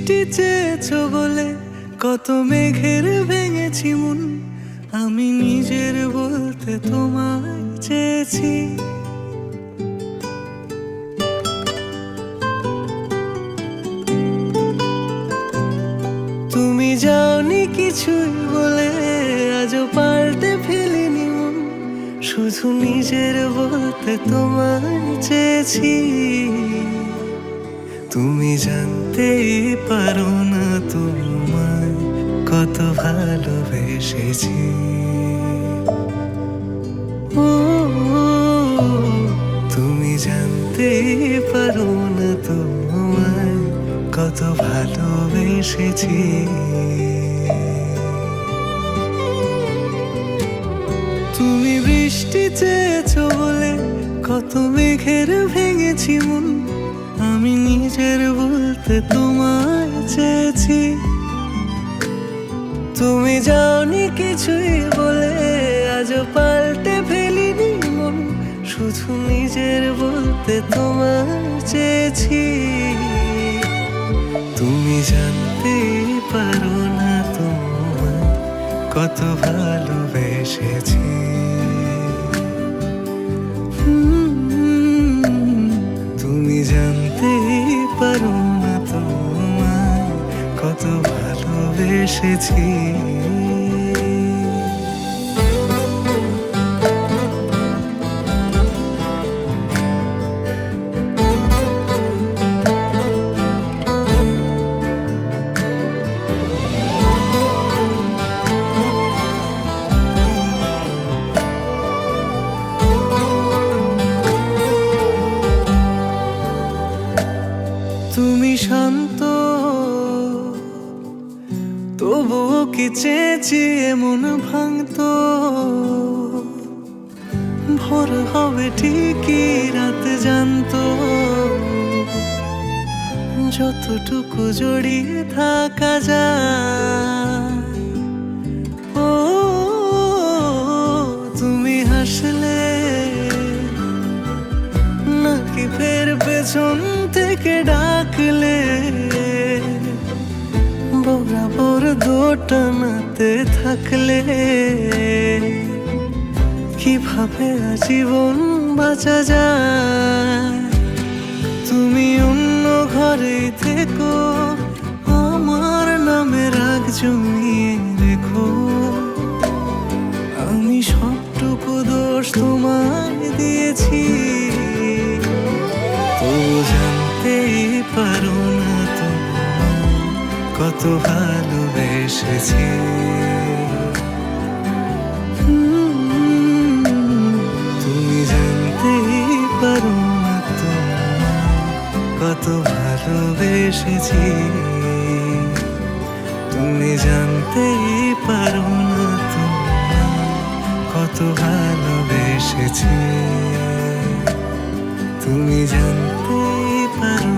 বৃষ্টি চেয়েছো বলে কত মেঘের ভেঙেছি মন, আমি নিজের বলতে তোমায় চেয়েছি। তুমি যাওনি কিছুই বলে আজও পাল্টে ফেলিনি মন, শুধু নিজের বলতে তোমায় চেয়েছি। তুমি জানতেই পারো না তোমায় কত ভালোবেসেছি। ও তুমি জানতেই পারো না তোমায় কত ভালোবেসেছি। তুমি বৃষ্টি চেয়েছো বলে কত মেঘের ভেঙেছি মন, আমি নিজের বলতে তোমায় চেয়েছি। তুমি যাওনি কিছুই বলে আজও পাল্টে ফেলিনি মন, শুধু নিজের বলতে তোমায় চেয়েছি। তুমি জানতে পারো না তোমায় কত ভালোবেসেছি। তুমি জানতে পারো না তোমায় কত ভালোবেসেছি। তুমি শান্ত তবুও কি চেয়েছি এমন ভাঙতো, ভোর হবে ঠিকই রাত জানতো, যতটুকু জড়িয়ে থাকা যায়। ও তুমি হাসলে নাকি ফের পেছন থেকে ডাকলে, বরাবর দোটানাতে থাকলে কিভাবে আজীবন বাঁচা যায়। তুমি অন্য ঘরে থেকো, আমার নামে রাগ জমিয়ে রেখো, আমি সবটুকু দোষ তোমায় দিয়েছি। তো জানতেই পারো না তোমায় কত ভালোবেসেছি। তুমি জানতেই পারো না তোমায় কত ভালোবেসেছি। তুমি জানতেই পারো না তোমায় কত ভালোবেসেছি। তুমি জানতেই পারো